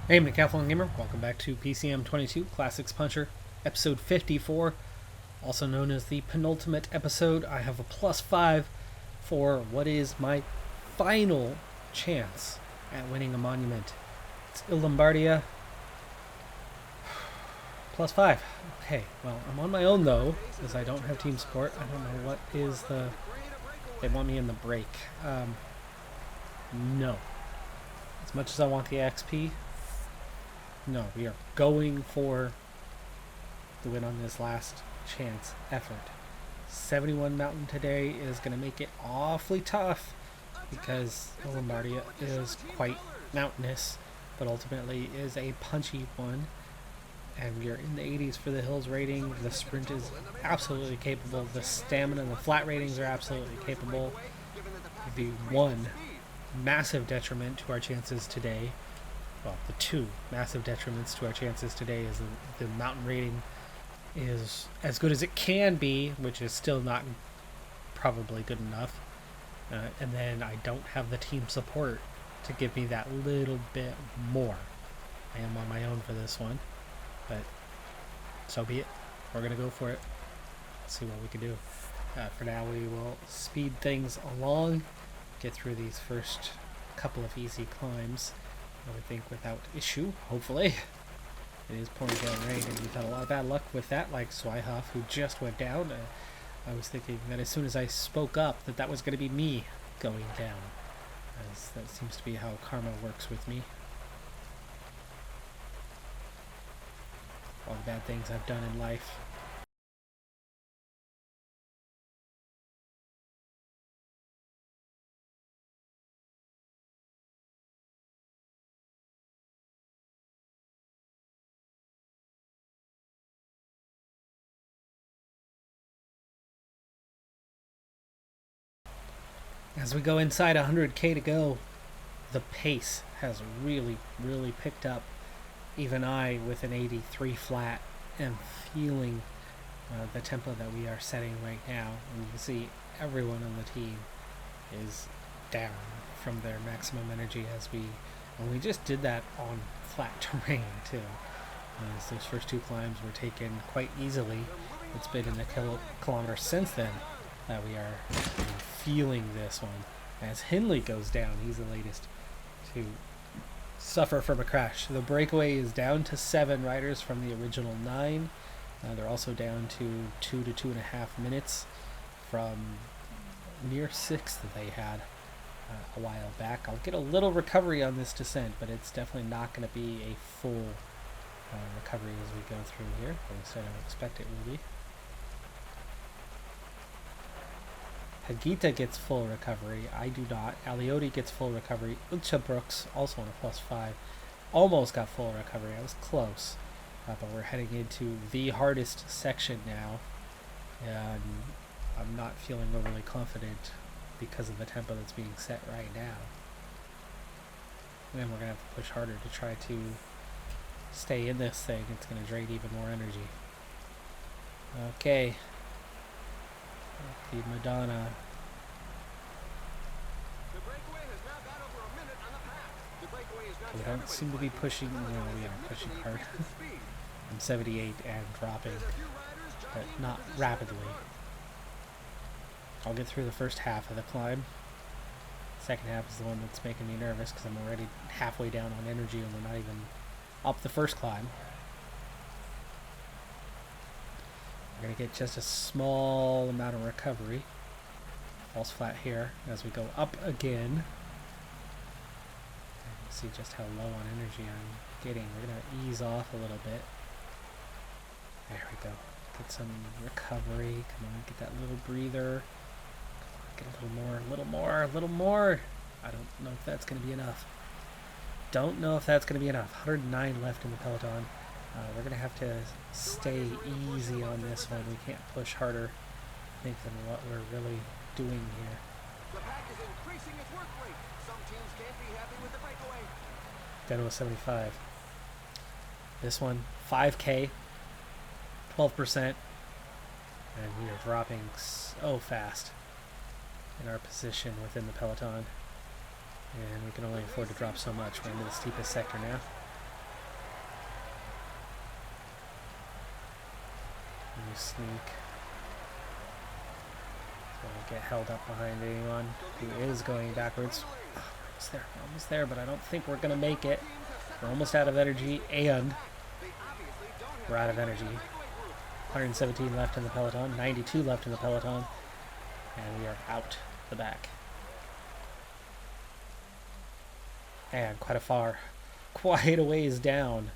Hey, Decathlon Gamer, welcome back to PCM22 Classics Puncher, episode 54, also known as the penultimate episode. I have a +5 for what is my final chance at winning a monument. It's Lombardia, +5. Okay, well, I'm on my own though, because I don't have team support. I don't know what is the... They want me in the break. No. As much as I want the XP, no, we are going for the win on this last chance effort. 71 mountain today is going to make it awfully tough because Lombardia is quite mountainous, but ultimately is a punchy one. And we are in the 80s for the hills rating. The sprint is absolutely capable. The stamina and the flat ratings are absolutely capable. The one massive detriment to our chances today, well, the two massive detriments to our chances today is the mountain rating is as good as it can be, which is still not probably good enough. And then I don't have the team support to give me that little bit more. I am on my own for this one, but so be it. We're going to go for it. Let's see what we can do. For now, we will speed things along, get through these first couple of easy climbs. I think without issue, hopefully. It is pouring down rain, and we've had a lot of bad luck with that, like Swyhoff, who just went down. I was thinking that as soon as I spoke up, that was going to be me going down, as that seems to be how karma works with me. All the bad things I've done in life. As we go inside 100k to go, the pace has really picked up. Even I, with an 83 flat, am feeling the tempo that we are setting right now. And you can see everyone on the team is down from their maximum energy and we just did that on flat terrain too. As those first two climbs were taken quite easily. It's been in a kilometer since then that we are feeling this one. As Hindley goes down, he's the latest to suffer from a crash. The breakaway is down to 7 riders from the original 9. They're also down to 2 to 2.5 minutes from near 6 that they had a while back. I'll get a little recovery on this descent, but it's definitely not going to be a full recovery as we go through here. At least I don't expect it will be. Hagita gets full recovery. I do not. Aliotti gets full recovery. Ucha Brooks, also on a +5, almost got full recovery. I was close. But we're heading into the hardest section now. And I'm not feeling overly confident because of the tempo that's being set right now. And then we're going to have to push harder to try to stay in this thing. It's going to drain even more energy. Okay. The Madonna. We don't seem to be pushing. No, we are pushing hard. I'm 78 and dropping, but not rapidly. I'll get through the first half of the climb. Second half is the one that's making me nervous because I'm already halfway down on energy and we're not even up the first climb. We're going to get just a small amount of recovery. False flat here as we go up again. And see just how low on energy I'm getting. We're going to ease off a little bit. There we go. Get some recovery. Come on, get that little breather. Get a little more, a little more, a little more. I don't know if that's going to be enough. Don't know if that's going to be enough. 109 left in the peloton. We're going to have to stay easy on this one. We can't push harder, I think, than what we're really doing here. The pack is increasing its work rate. Some teams can't be happy with the breakaway. Down to a 75. This one, 5K, 12%, and we are dropping so fast in our position within the peloton. And we can only afford to drop so much. We're into the steepest sector now. You sneak. Don't get held up behind anyone who is going backwards. Oh, we're almost there, but I don't think we're going to make it. We're almost out of energy, and we're out of energy. 117 left in the peloton, 92 left in the peloton, and we are out the back. And quite a ways down,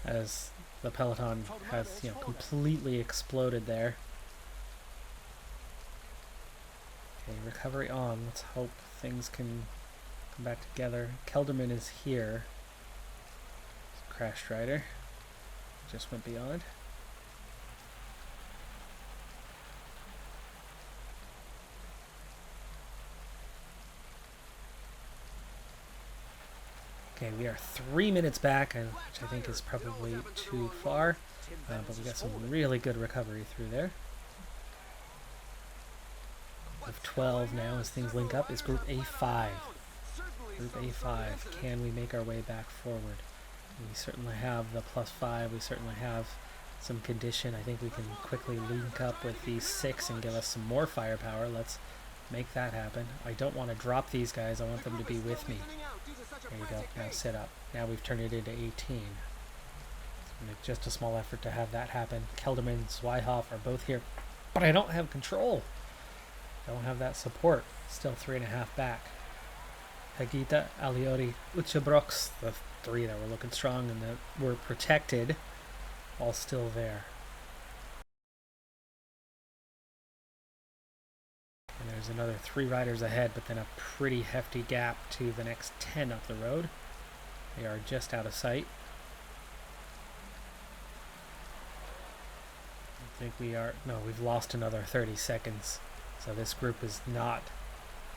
as the peloton has, completely exploded there. Okay, recovery on. Let's hope things can come back together. Kelderman is here. Crash Rider just went beyond. Okay, we are 3 minutes back, which I think is probably too far, but we got some really good recovery through there. Of 12 now as things link up is Group A5. Group A5. Can we make our way back forward? We certainly have the +5. We certainly have some condition. I think we can quickly link up with these 6 and give us some more firepower. Let's make that happen. I don't want to drop these guys. I want them to be with me. There you go. Now sit up. Now we've turned it into 18. Make just a small effort to have that happen. Kelderman and Zweihoff are both here, but I don't have control. I don't have that support. Still 3.5 back. Hagita, Alioti, Uchebrox, the 3 that were looking strong and that were protected, all still there. And there's another 3 riders ahead, but then a pretty hefty gap to the next 10 up the road. They are just out of sight. I think we've lost another 30 seconds. So this group is not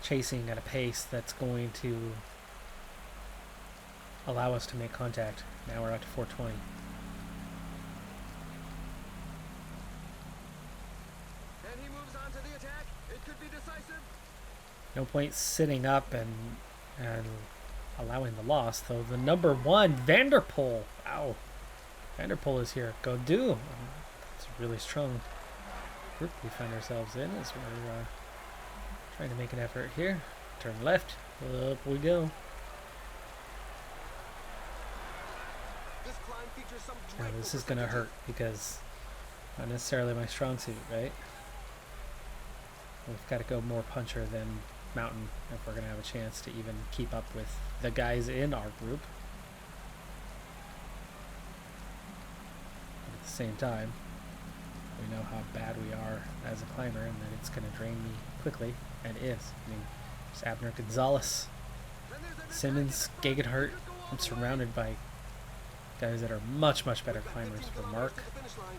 chasing at a pace that's going to allow us to make contact. Now we're out to 420. And he moves on to the attack. It could be decisive. No point sitting up and allowing the loss, though. The number 1, Vanderpool. Ow. Vanderpool is here. Go do. It's a really strong group we find ourselves in as we're trying to make an effort here. Turn left. Up we go. Now this is going to hurt because not necessarily my strong suit, right? We've got to go more puncher than mountain if we're going to have a chance to even keep up with the guys in our group. But at the same time, we know how bad we are as a climber and that it's going to drain me quickly, and is. I mean, there's Abner Gonzalez, Simmons, Gegenhardt. I'm surrounded by guys that are much, much better climbers.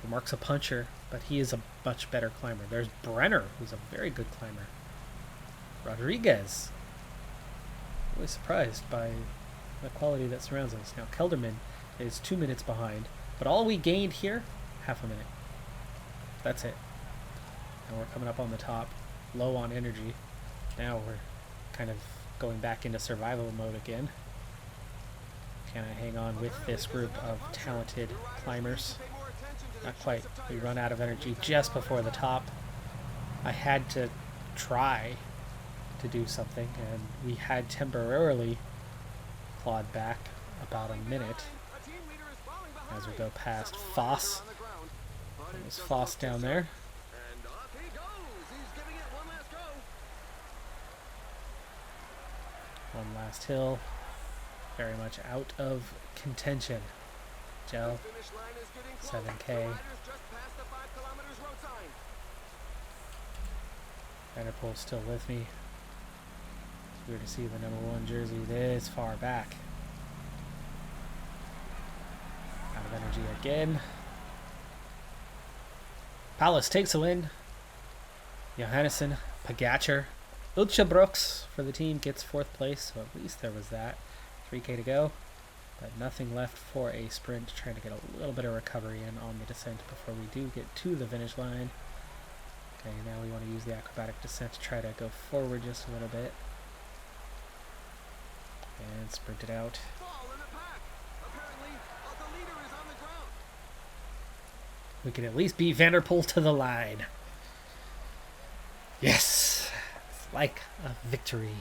Mark's a puncher, but he is a much better climber. There's Brenner, who's a very good climber. Rodriguez. Really surprised by the quality that surrounds us. Now, Kelderman is 2 minutes behind, but all we gained here, half a minute. That's it. And we're coming up on the top, low on energy. Now we're kind of going back into survival mode again. Can I hang on with this group of talented climbers? Not quite. We run out of energy just before the top. I had to try to do something, and we had temporarily clawed back about a minute as we go past Foss. There's Foss down there. One last hill. Very much out of contention. Gel, 7K. Vanderpool's still with me. It's weird to see the number 1 jersey this far back. Out of energy again. Palace takes a win. Johannesson, Pogacar, Uchebrox for the team gets 4th place, so at least there was that. 3K to go, but nothing left for a sprint. Trying to get a little bit of recovery in on the descent before we do get to the finish line. Okay, now we want to use the acrobatic descent to try to go forward just a little bit. And sprint it out. We can at least beat Vanderpool to the line. Yes! It's like a victory.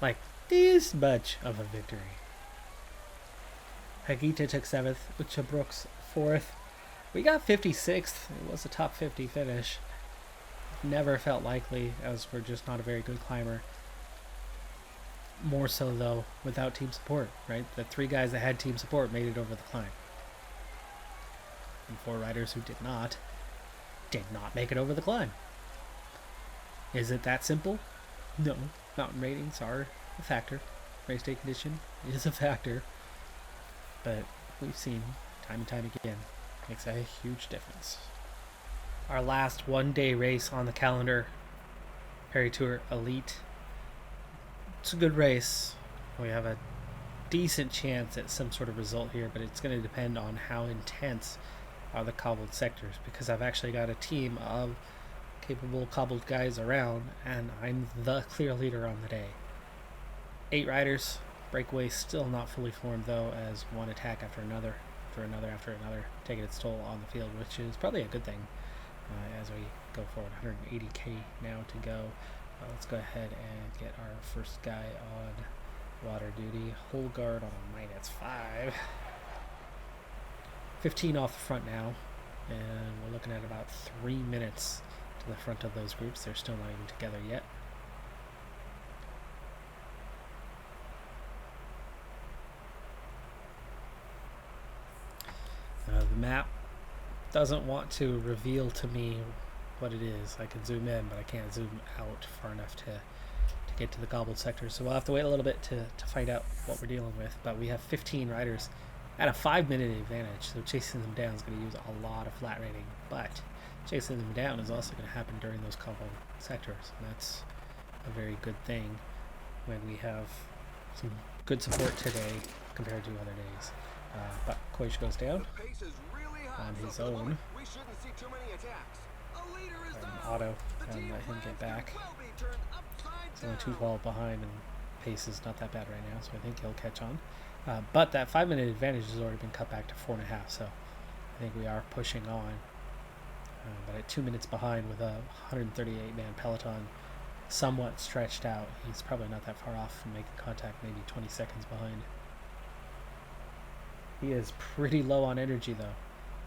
Like this much of a victory. Hagita took 7th, Ucha Brooks 4th. We got 56th. It was a top 50 finish. Never felt likely, as we're just not a very good climber. More so, though, without team support, right? The 3 guys that had team support made it over the climb. And 4 riders who did not make it over the climb. Is it that simple? No. Mountain ratings are a factor. Race day condition is a factor. But we've seen time and time again, makes a huge difference. Our last one-day race on the calendar, Perry Tour Elite. It's a good race. We have a decent chance at some sort of result here, but it's going to depend on how intense are the cobbled sectors, because I've actually got a team of capable cobbled guys around, and I'm the clear leader on the day. 8 riders. Breakaway still not fully formed, though, as one attack after another, taking its toll on the field, which is probably a good thing as we go forward. 180k now to go. Let's go ahead and get our first guy on water duty. Whole guard on a -5. 15 off the front now, and we're looking at about 3 minutes to the front of those groups. They're still not even together yet. The map doesn't want to reveal to me what it is. I can zoom in, but I can't zoom out far enough to get to the gobbled sector. So we'll have to wait a little bit to find out what we're dealing with. But we have 15 riders at a 5-minute advantage, so chasing them down is going to use a lot of flat rating. But chasing them down is also going to happen during those cobbled sectors, and that's a very good thing when we have some good support today compared to other days. But Koish goes down on his own. Auto and let him get back. He's only 2-12 behind, and pace is not that bad right now, so I think he'll catch on. But that 5-minute advantage has already been cut back to 4.5, so I think we are pushing on. But at 2 minutes behind with a 138-man peloton somewhat stretched out, he's probably not that far off from making contact, maybe 20 seconds behind. He is pretty low on energy, though,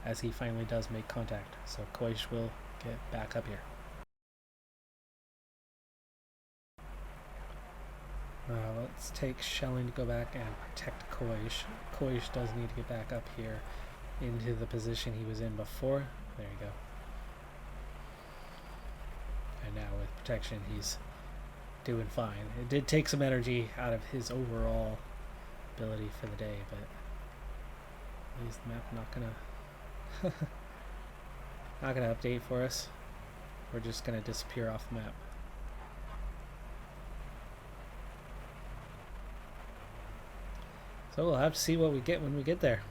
as he finally does make contact. So Koish will get back up here. Let's take Shelling to go back and protect Koish. Koish does need to get back up here into the position he was in before. There you go. And now with protection, he's doing fine. It did take some energy out of his overall ability for the day, but is the map not gonna update for us? We're just gonna disappear off the map. So we'll have to see what we get when we get there.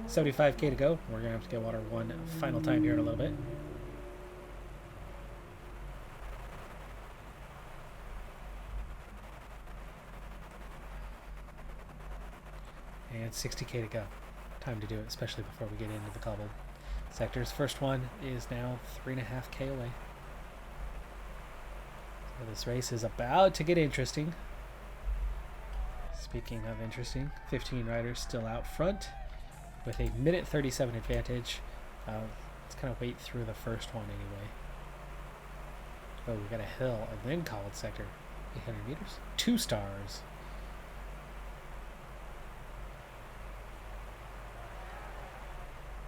75k to go. We're gonna have to get water one final time here in a little bit. And 60k to go. Time to do it, especially before we get into the cobbled sectors. First one is now 3.5k away. So this race is about to get interesting. Speaking of interesting, 15 riders still out front with a minute 37 advantage. Let's kind of wait through the first one anyway. Oh, we got a hill and then cobbled sector. 800 meters. 2 stars.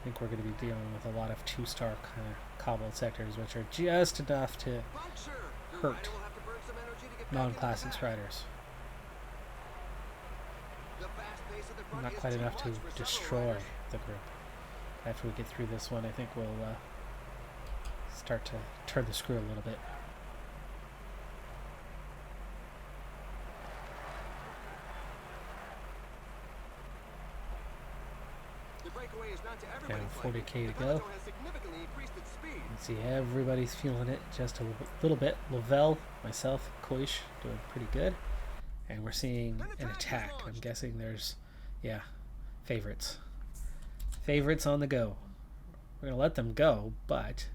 I think we're going to be dealing with a lot of 2-star kind of cobbled sectors, which are just enough to hurt non-classics riders. Not quite enough to destroy the group. After we get through this one, I think we'll start to turn the screw a little bit. Down 40k to go. You can see everybody's feeling it just a little bit. Lavelle, myself, Koish doing pretty good. And we're seeing an attack. I'm guessing there's, yeah, Favorites. Favorites on the go. We're going to let them go, but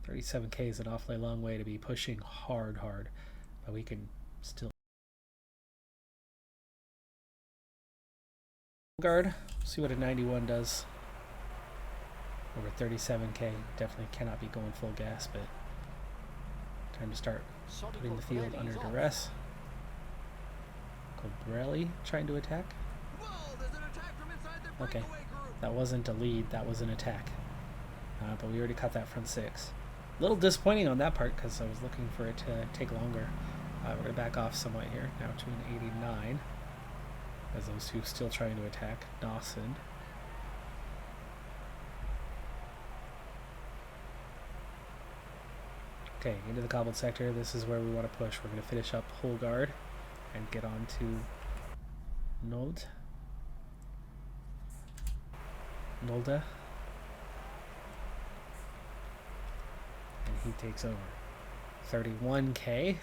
37k is an awfully long way to be pushing hard. But we can still guard. See what a 91 does. Over 37k. Definitely cannot be going full gas, but time to start putting the field under duress. Cobrelli trying to attack. Okay, that wasn't a lead, that was an attack. But we already caught that front six. A little disappointing on that part because I was looking for it to take longer. We're going to back off somewhat here, now to an 89. As those two still trying to attack. Dawson. Okay, into the cobbled sector. This is where we want to push. We're going to finish up whole guard and get on to Nolda. And he takes over. 31k.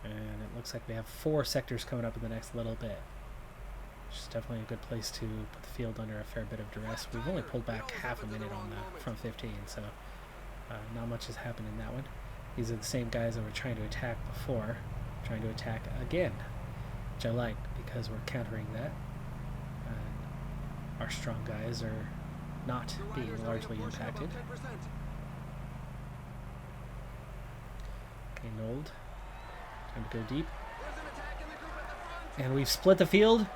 And it looks like we have 4 sectors coming up in the next little bit. Which is definitely a good place to put the field under a fair bit of duress. We've only pulled back half a minute on the front 15, so not much has happened in that one. These are the same guys that were trying to attack before. Trying to attack again, which I like because we're countering that. Our strong guys are not being largely impacted. Okay, Nold. Time to go deep. And we've split the field.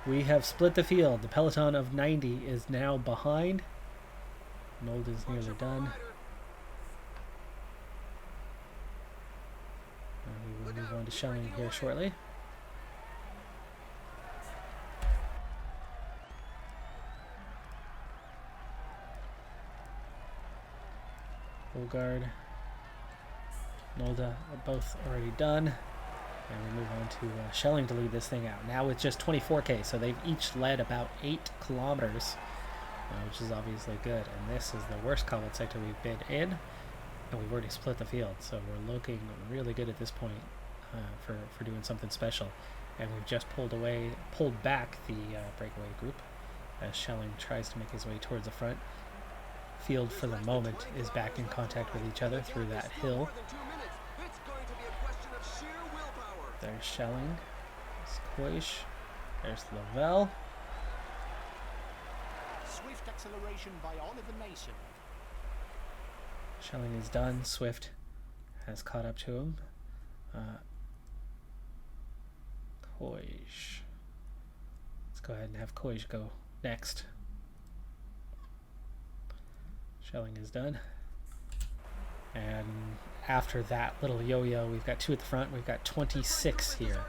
We have split the field. The peloton of 90 is now behind. Nold is nearly done. We will move on to Shelling here shortly. Guard, Nolda are both already done, and we move on to Shelling to lead this thing out. Now with just 24k, so they've each led about 8 kilometers, which is obviously good. And this is the worst cobbled sector we've been in, and we've already split the field, so we're looking really good at this point for doing something special. And we've just pulled back the breakaway group as Shelling tries to make his way towards the front. Field for the moment is back in contact with each other through that hill. There's Shelling. There's Koish. There's Lavelle. Swift acceleration by Oliver Mason. Shelling is done. Swift has caught up to him. Koish. Let's go ahead and have Koish go next. Shelling is done. And after that little yo-yo, we've got 2 at the front. We've got 26 here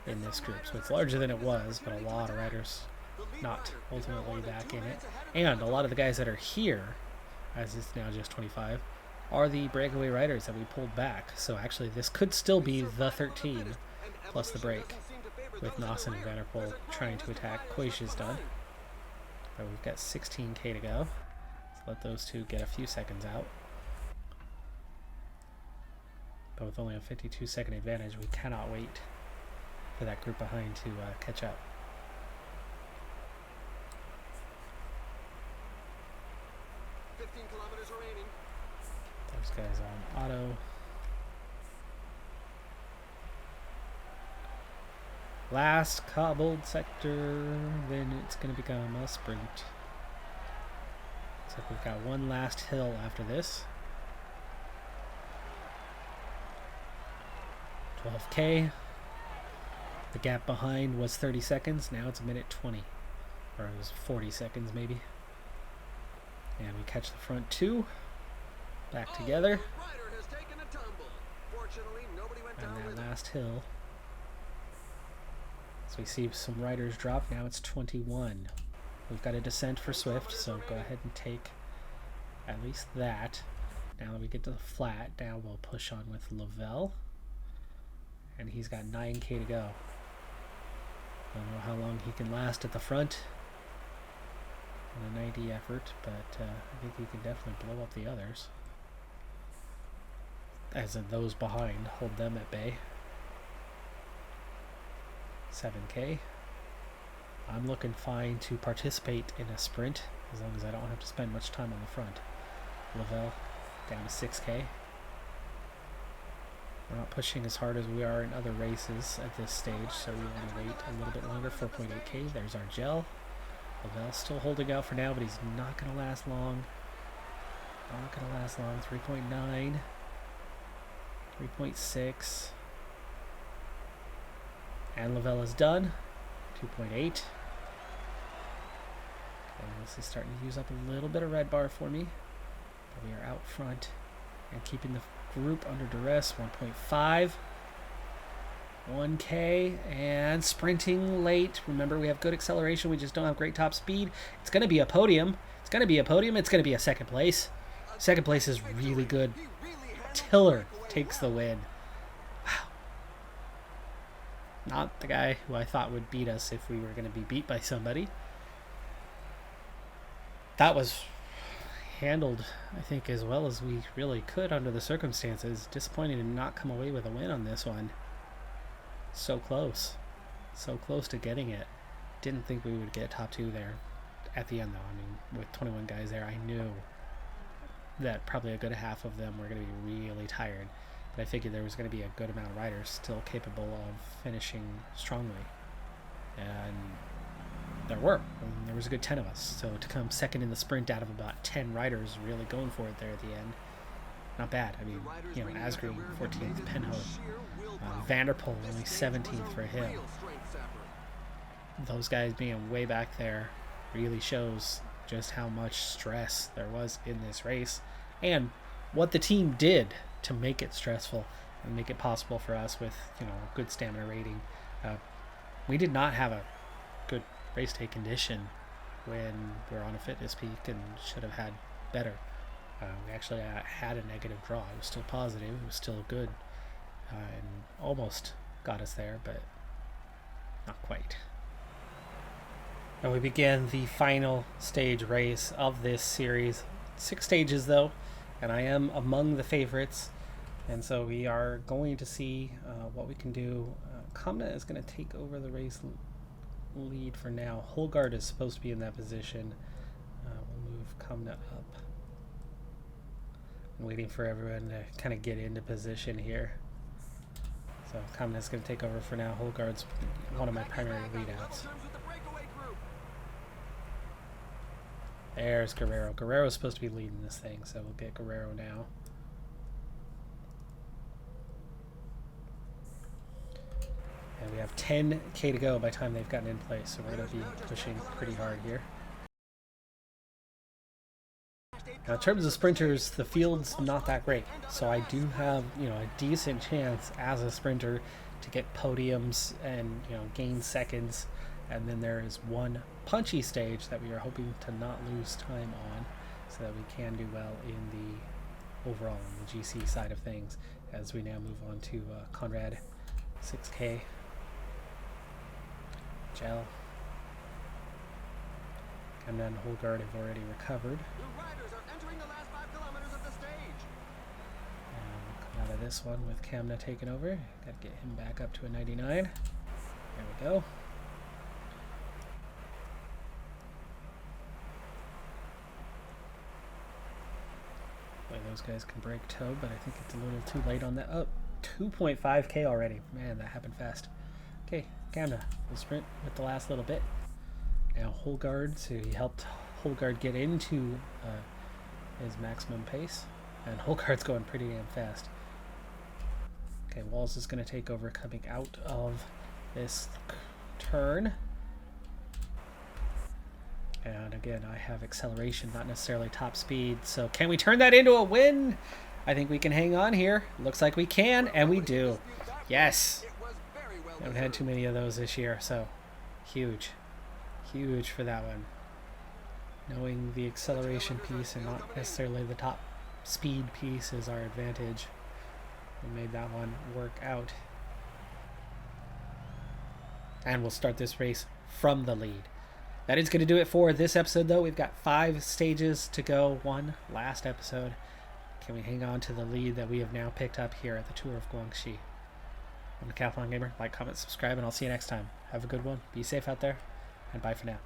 in this group. So it's larger than it was, but a lot of riders not ultimately back in it. And a lot of the guys that are here, as it's now just 25, are the breakaway riders that we pulled back. So actually this could still be the 13 plus the break, with Nawson and Vanderpool trying to attack. Koish is done. But we've got 16k to go. Let those two get a few seconds out. But with only a 52-second advantage, we cannot wait for that group behind to catch up. Those guys on auto. Last cobbled sector, then it's going to become a sprint. Looks like we've got one last hill after this. 12k. The gap behind was 30 seconds. Now it's a minute 20. Or it was 40 seconds maybe. And we catch the front 2. Back together. And that last hill. So we see some riders drop. Now it's 21. We've got a descent for Swift, so go ahead and take at least that. Now that we get to the flat, now we'll push on with Lavelle. And he's got 9k to go. I don't know how long he can last at the front in a 90 effort, but I think he can definitely blow up the others. As in those behind, hold them at bay. 7k. I'm looking fine to participate in a sprint as long as I don't have to spend much time on the front. Lavelle down to 6K. We're not pushing as hard as we are in other races at this stage, so we want to wait a little bit longer. 4.8K. There's our gel. Lavelle's still holding out for now, but he's not going to last long. Not going to last long. 3.9. 3.6. And Lavelle is done. 2.8. Okay, this is starting to use up a little bit of red bar for me. But we are out front and keeping the group under duress. 1.5. 1K and sprinting late. Remember, we have good acceleration. We just don't have great top speed. It's going to be a podium. It's going to be a podium. It's going to be a second place. Second place is really good. Tiller takes the win. Wow. Not the guy who I thought would beat us if we were going to be beat by somebody. That was handled, I think, as well as we really could under the circumstances. Disappointing to not come away with a win on this one. So close. So close to getting it. Didn't think we would get top 2 there at the end, though. I mean, with 21 guys there, I knew that probably a good half of them were going to be really tired. But I figured there was going to be a good amount of riders still capable of finishing strongly. And there were. And there was a good 10 of us. So to come second in the sprint out of about 10 riders really going for it there at the end, not bad. I mean, you know, Asgreen 14th, Penhoe, Vanderpool only 17th for him. Those guys being way back there really shows just how much stress there was in this race and what the team did to make it stressful and make it possible for us with, you know, good stamina rating. We did not have a good race day condition when we were on a fitness peak and should have had better. We actually had a negative draw. It was still positive. It was still good and almost got us there, but not quite. And we began the final stage race of this series. 6 stages, though, and I am among the favorites. And so we are going to see what we can do. Kamna is going to take over the race lead for now. Holgard is supposed to be in that position. We'll move Kamna up. I'm waiting for everyone to kind of get into position here. So Kamna is going to take over for now. Holgard's one of my primary leadouts. There's Guerrero. Guerrero's supposed to be leading this thing, so we'll get Guerrero now. And we have 10K to go by the time they've gotten in place, so we're going to be pushing pretty hard here. Now, in terms of sprinters, the field's not that great, so I do have, you know, a decent chance as a sprinter to get podiums and, you know, gain seconds. And then there is one punchy stage that we are hoping to not lose time on, so that we can do well in the overall, in the GC side of things, as we now move on to Conrad 6K. Gel. Kamna and Holgard have already recovered. The riders are entering the last 5 kilometers of the stage. And we'll come out of this one with Kamna taking over. Got to get him back up to a 99. There we go. Those guys can break toe, but I think it's a little too late on that. Oh, 2.5K already. Man, that happened fast. Okay, Kamna will sprint with the last little bit. Now Holgard, so he helped Holgard get into his maximum pace. And Holgard's going pretty damn fast. Okay, Walls is going to take over coming out of this turn. And again, I have acceleration, not necessarily top speed. So can we turn that into a win? I think we can hang on here. Looks like we can, and we do. Yes. Haven't had too many of those this year, so huge. Huge for that one. Knowing the acceleration piece and not necessarily the top speed piece is our advantage. We made that one work out. And we'll start this race from the lead. That is going to do it for this episode, though. We've got 5 stages to go. One last episode. Can we hang on to the lead that we have now picked up here at the Tour of Guangxi? I'm Decathlon Gamer. Like, comment, subscribe, and I'll see you next time. Have a good one. Be safe out there. And bye for now.